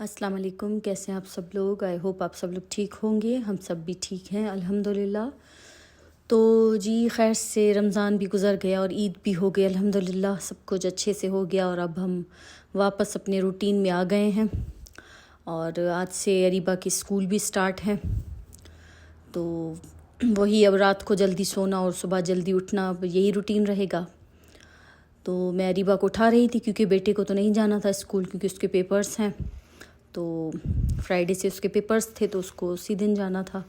अस्सलाम वालेकुम। कैसे हैं आप सब लोग? आई होप आप सब लोग ठीक होंगे। हम सब भी ठीक हैं अल्हम्दुलिल्लाह। तो जी खैर से रमज़ान भी गुज़र गया और ईद भी हो गई अल्हम्दुलिल्लाह। सब कुछ अच्छे से हो गया और अब हम वापस अपने रूटीन में आ गए हैं। और आज से अरीबा की स्कूल भी स्टार्ट है, तो वही अब रात को जल्दी सोना और सुबह जल्दी उठना, अब यही रूटीन रहेगा। तो मैं अरीबा को उठा रही थी क्योंकि बेटे को तो नहीं जाना था स्कूल क्योंकि उसके पेपर्स हैं। तो फ्राइडे से उसके पेपर्स थे तो उसको उसी दिन जाना था।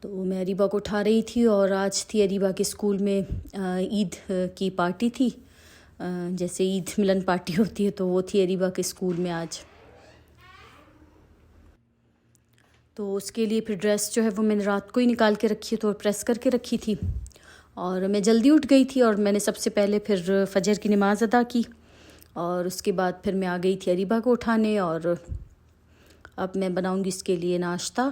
तो मैं अरीबा को उठा रही थी और आज थी अरीबा के स्कूल में ईद की पार्टी थी। जैसे ईद मिलन पार्टी होती है तो वो थी अरीबा के स्कूल में आज। तो उसके लिए फिर ड्रेस जो है वो मैंने रात को ही निकाल के रखी तो प्रेस करके रखी थी। और मैं जल्दी उठ गई थी और मैंने सबसे पहले फिर फजर की नमाज़ अदा की और उसके बाद फिर मैं आ गई थी अरीबा को उठाने। और अब मैं बनाऊंगी इसके लिए नाश्ता।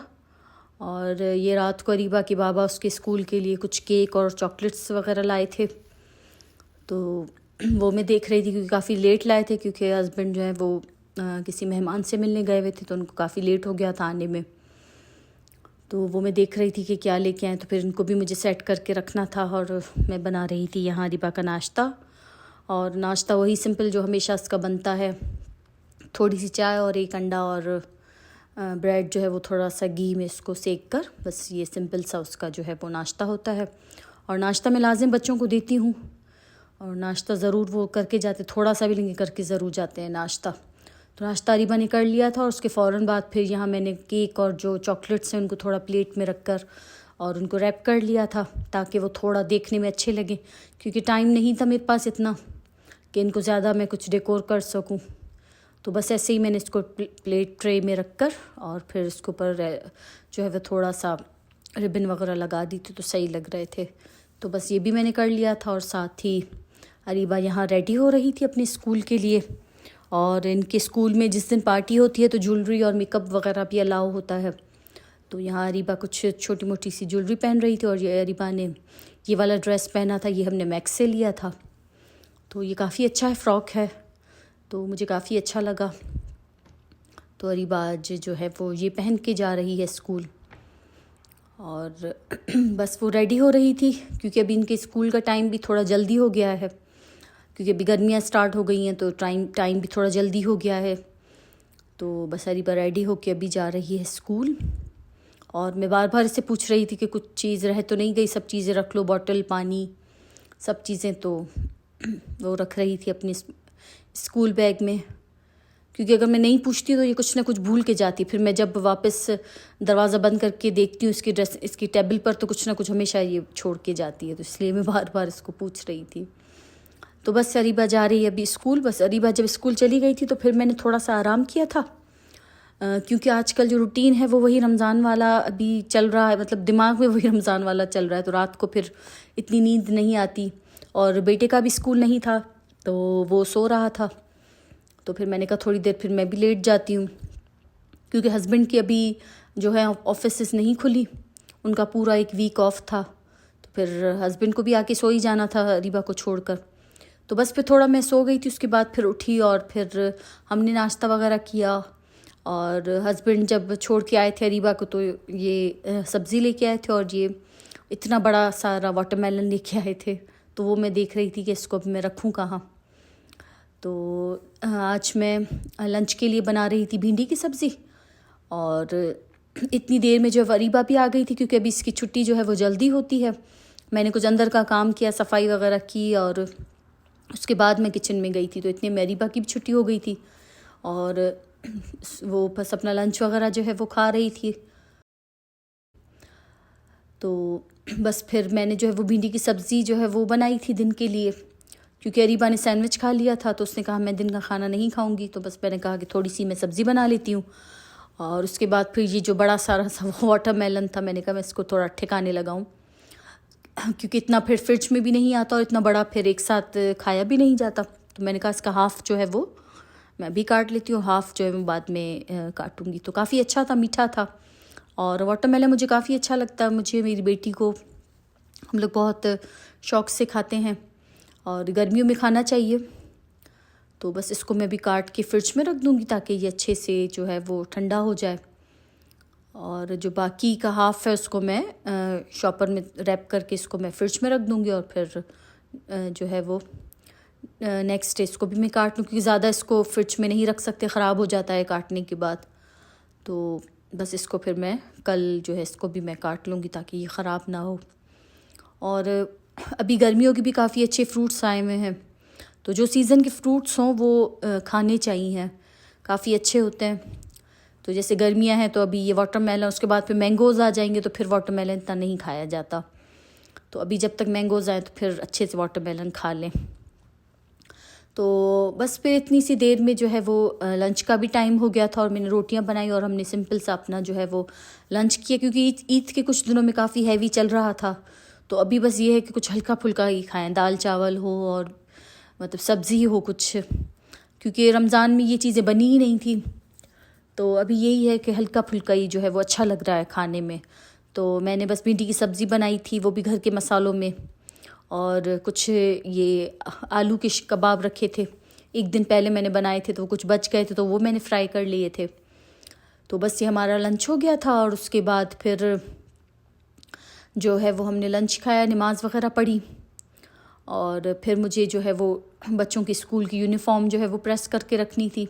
और ये रात को अरीबा के बाबा उसके स्कूल के लिए कुछ केक और चॉकलेट्स वगैरह लाए थे, तो वो मैं देख रही थी क्योंकि काफ़ी लेट लाए थे क्योंकि हस्बैंड जो है वो किसी मेहमान से मिलने गए हुए थे तो उनको काफ़ी लेट हो गया था आने में। तो वो मैं देख रही थी कि क्या लेके आए, तो फिर इनको भी मुझे सेट करके रखना था और मैं बना रही थी यहाँ अरीबा का नाश्ता। और नाश्ता वही सिंपल जो हमेशा इसका बनता है, थोड़ी सी चाय और एक अंडा और ब्रेड जो है वो थोड़ा सा घी में इसको सेक कर, बस ये सिंपल सा उसका जो है वो नाश्ता होता है। और नाश्ता मैं लाजिम बच्चों को देती हूँ और नाश्ता ज़रूर वो करके जाते, थोड़ा सा भी लेंगे करके ज़रूर जाते हैं नाश्ता। तो नाश्ता अरीबा ने कर लिया था और उसके फ़ौरन बाद फिर यहाँ मैंने केक और जो चॉकलेट्स हैं उनको थोड़ा प्लेट में रख कर और उनको रैप कर लिया था ताकि वो थोड़ा देखने में अच्छे लगे, क्योंकि टाइम नहीं था मेरे पास इतना कि इनको ज़्यादा मैं कुछ डेकोर कर सकूं। तो बस ऐसे ही मैंने इसको प्लेट ट्रे में रख कर और फिर इसके ऊपर जो है वो थोड़ा सा रिबन वगैरह लगा दी थी तो सही लग रहे थे। तो बस ये भी मैंने कर लिया था और साथ ही अरीबा यहाँ रेडी हो रही थी अपने स्कूल के लिए। और इनके स्कूल में जिस दिन पार्टी होती है तो ज्वेलरी और मेकअप वगैरह भी अलाउ होता है। तो यहाँ अरीबा कुछ छोटी मोटी सी ज्वेलरी पहन रही थी और ये अरीबा ने ये वाला ड्रेस पहना था, ये हमने मैक्स से लिया था। तो ये काफ़ी अच्छा है, फ़्रॉक है, तो मुझे काफ़ी अच्छा लगा। तो अरीबा आज जो है वो ये पहन के जा रही है स्कूल। और बस वो रेडी हो रही थी क्योंकि अभी इनके स्कूल का टाइम भी थोड़ा जल्दी हो गया है क्योंकि अभी गर्मियाँ स्टार्ट हो गई हैं तो टाइम भी थोड़ा जल्दी हो गया है। तो बस अरीबा रेडी होके अभी जा रही है स्कूल। और मैं बार बार इससे पूछ रही थी कि कुछ चीज़ रह तो नहीं गई, सब चीज़ें रख लो, बॉटल, पानी, सब चीज़ें। तो वो रख रही थी अपने स्कूल बैग में, क्योंकि अगर मैं नहीं पूछती तो ये कुछ ना कुछ भूल के जाती। फिर मैं जब वापस दरवाज़ा बंद करके देखती हूँ इसकी ड्रेस इसकी टेबल पर तो कुछ ना कुछ हमेशा ये छोड़ के जाती है, तो इसलिए मैं बार बार इसको पूछ रही थी। तो बस अरीबा जा रही है अभी स्कूल। बस अरीबा जब स्कूल चली गई थी तो फिर मैंने थोड़ा सा आराम किया था क्योंकि आजकल जो रूटीन है वो वही रमज़ान वाला अभी चल रहा है, मतलब दिमाग में वही रमज़ान वाला चल रहा है। तो रात को फिर इतनी नींद नहीं आती और बेटे का भी स्कूल नहीं था तो वो सो रहा था। तो फिर मैंने कहा थोड़ी देर फिर मैं भी लेट जाती हूँ क्योंकि हस्बैंड की अभी जो है ऑफिस नहीं खुली, उनका पूरा एक वीक ऑफ था। तो फिर हस्बैंड को भी आके सो ही जाना था अरीबा को छोड़कर। तो बस फिर थोड़ा मैं सो गई थी, उसके बाद फिर उठी और फिर हमने नाश्ता वगैरह किया। और हस्बैंड जब छोड़ के आए थे अरीबा को तो ये सब्ज़ी लेके आए थे और ये इतना बड़ा सारा वाटरमेलन लेके आए थे। तो वो मैं देख रही थी कि इसको अब मैं रखूँ कहाँ। तो आज मैं लंच के लिए बना रही थी भिंडी की सब्ज़ी। और इतनी देर में जो अरीबा भी आ गई थी क्योंकि अभी इसकी छुट्टी जो है वो जल्दी होती है। मैंने कुछ अंदर का काम किया, सफाई वगैरह की और उसके बाद मैं किचन में गई थी। तो इतने में अरीबा की भी छुट्टी हो गई थी और वो बस अपना लंच वगैरह जो है वो खा रही थी। तो बस फिर मैंने जो है वो भिंडी की सब्ज़ी जो है वो बनाई थी दिन के लिए, क्योंकि अरीबा ने सैंडविच खा लिया था तो उसने कहा मैं दिन का खाना नहीं खाऊंगी। तो बस मैंने कहा कि थोड़ी सी मैं सब्ज़ी बना लेती हूँ। और उसके बाद फिर ये जो बड़ा सारा सा वाटरमेलन था मैंने कहा मैं इसको थोड़ा ठिकाने लगाऊँ, क्योंकि इतना फिर फ्रिज में भी नहीं आता और इतना बड़ा फिर एक साथ खाया भी नहीं जाता। तो मैंने कहा इसका हाफ़ जो है वो मैं अभी काट लेती हूँ, हाफ़ जो है मैं बाद में काटूँगी। तो काफ़ी अच्छा था, मीठा था और वाटरमेलन मुझे काफ़ी अच्छा लगता है। मुझे, मेरी बेटी को, हम लोग बहुत शौक़ से खाते हैं और गर्मियों में खाना चाहिए। तो बस इसको मैं अभी काट के फ्रिज में रख दूँगी ताकि ये अच्छे से जो है वो ठंडा हो जाए। और जो बाकी का हाफ़ है उसको मैं शॉपर में रैप करके इसको मैं फ्रिज में रख दूँगी और फिर जो है वो नेक्स्ट डे इसको भी मैं काट लूँ, क्योंकि ज़्यादा इसको फ्रिज में नहीं रख सकते, ख़राब हो जाता है काटने के बाद। तो बस इसको फिर मैं कल जो है इसको भी मैं काट लूँगी ताकि ये ख़राब ना हो। और अभी गर्मियों के भी काफ़ी अच्छे फ्रूट्स आए हुए हैं, तो जो सीज़न के फ्रूट्स हों वो खाने चाहिए, काफ़ी अच्छे होते हैं। तो जैसे गर्मियां हैं तो अभी ये वाटरमेलन, उसके बाद फिर मैंगोज़ आ जाएंगे तो फिर वाटरमेलन इतना नहीं खाया जाता। तो अभी जब तक मैंगोज़ आए तो फिर अच्छे से वाटरमेलन खा लें। तो बस फिर इतनी सी देर में जो है वो लंच का भी टाइम हो गया था और मैंने रोटियां बनाई और हमने सिंपल सा अपना जो है वो लंच किया, क्योंकि ईद के कुछ दिनों में काफ़ी हैवी चल रहा था। तो अभी बस ये है कि कुछ हल्का फुल्का ही खाएं, दाल चावल हो और मतलब सब्ज़ी हो कुछ, क्योंकि रमज़ान में ये चीज़ें बनी ही नहीं थी। तो अभी यही है कि हल्का फुल्का ही जो है वो अच्छा लग रहा है खाने में। तो मैंने बस भिंडी की सब्ज़ी बनाई थी, वो भी घर के मसालों में, और कुछ ये आलू के कबाब रखे थे, एक दिन पहले मैंने बनाए थे तो कुछ बच गए थे तो वो मैंने फ्राई कर लिए थे। तो बस ये हमारा लंच हो गया था और उसके बाद फिर जो है वो हमने लंच खाया, नमाज़ वगैरह पढ़ी, और फिर मुझे जो है वो बच्चों की स्कूल की यूनिफ़ॉर्म जो है वो प्रेस करके रखनी थी।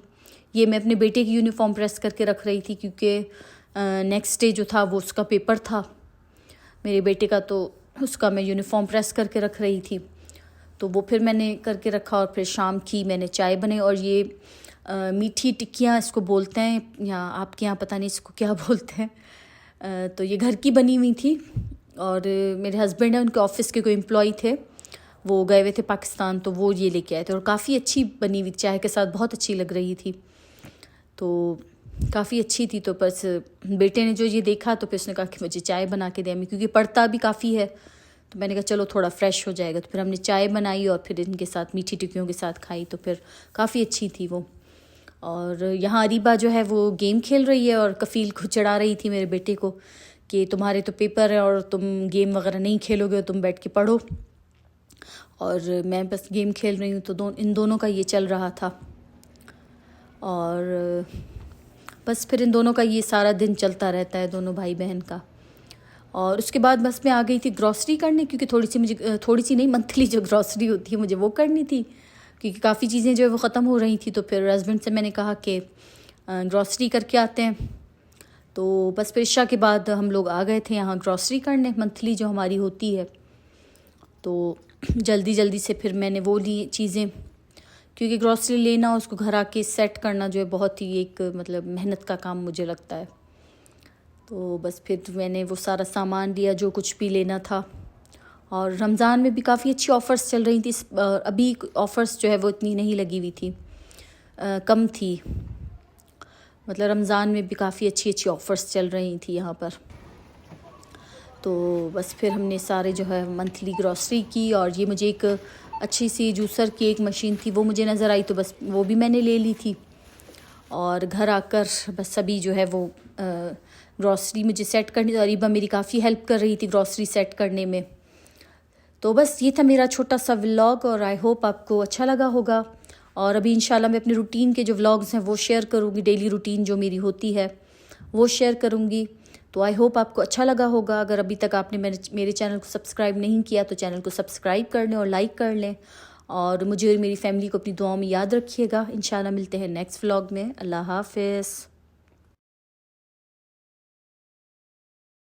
ये मैं अपने बेटे की यूनिफ़ॉर्म प्रेस करके रख रही थी क्योंकि नेक्स्ट डे जो था वो उसका पेपर था मेरे बेटे का, तो उसका मैं यूनिफ़ॉर्म प्रेस करके रख रही थी। तो वो फिर मैंने करके रखा और फिर शाम की मैंने चाय बनाई। और ये मीठी टिक्कियाँ इसको बोलते हैं, या आपके यहाँ पता नहीं इसको क्या बोलते हैं। तो ये घर की बनी हुई थी, और मेरे हस्बैंड हैं, उनके ऑफिस के कोई एम्प्लॉय थे, वो गए हुए थे पाकिस्तान, तो वो ये लेके आए थे और काफ़ी अच्छी बनी हुई, चाय के साथ बहुत अच्छी लग रही थी। तो काफ़ी अच्छी थी। तो बस बेटे ने जो ये देखा तो फिर उसने कहा कि मुझे चाय बना के दे, क्योंकि पढ़ता भी काफ़ी है। तो मैंने कहा चलो थोड़ा फ्रेश हो जाएगा, तो फिर हमने चाय बनाई और फिर इनके साथ मीठी टिक्कियों के साथ खाई, तो फिर काफ़ी अच्छी थी वो। और यहाँ अरीबा जो है वो गेम खेल रही है और कफ़ील को चढ़ा रही थी मेरे बेटे को कि तुम्हारे तो पेपर है और तुम गेम वगैरह नहीं खेलोगे, तुम बैठ के पढ़ो। और मैं बस गेम खेल रही हूँ, तो इन दोनों का ये चल रहा था। और बस फिर इन दोनों का ये सारा दिन चलता रहता है, दोनों भाई बहन का। और उसके बाद बस मैं आ गई थी ग्रॉसरी करने, क्योंकि थोड़ी सी नहीं, मंथली जो ग्रॉसरी होती है मुझे वो करनी थी, क्योंकि काफ़ी चीज़ें जो है वो ख़त्म हो रही थी। तो फिर हस्बैंड से मैंने कहा कि ग्रॉसरी करके आते हैं। तो बस फिर इशा के बाद हम लोग आ गए थे यहाँ ग्रॉसरी करने, मंथली जो हमारी होती है। तो जल्दी जल्दी से फिर मैंने वो ली चीज़ें, क्योंकि ग्रॉसरी लेना उसको घर आके सेट करना जो है बहुत ही एक मतलब मेहनत का काम मुझे लगता है। तो बस फिर मैंने वो सारा सामान लिया जो कुछ भी लेना था। और रमज़ान में भी काफ़ी अच्छी ऑफ़र्स चल रही थी। अभी ऑफ़र्स जो है वो इतनी नहीं लगी हुई थी, कम थी। मतलब रमज़ान में भी काफ़ी अच्छी अच्छी ऑफ़र्स चल रही थी यहाँ पर। तो बस फिर हमने सारे जो है मंथली ग्रॉसरी की। और ये मुझे एक अच्छी सी जूसर की एक मशीन थी, वो मुझे नज़र आई, तो बस वो भी मैंने ले ली थी। और घर आकर बस सभी जो है वो ग्रॉसरी मुझे सेट करनी थी, और अरीबा मेरी काफ़ी हेल्प कर रही थी ग्रॉसरी सेट करने में। तो बस ये था मेरा छोटा सा व्लॉग, और आई होप आपको अच्छा लगा होगा। और अभी इंशाल्लाह मैं अपने रूटीन के जो व्लॉग्स हैं वो शेयर करूँगी, डेली रूटीन जो मेरी होती है वो शेयर करूँगी। तो आई होप आपको अच्छा लगा होगा। अगर अभी तक आपने मेरे चैनल को सब्सक्राइब नहीं किया तो चैनल को सब्सक्राइब कर लें और लाइक कर लें, और मुझे और मेरी फैमिली को अपनी दुआओं में याद रखिएगा। इंशाल्लाह मिलते हैं नेक्स्ट व्लॉग में। अल्लाह हाफ़िज़।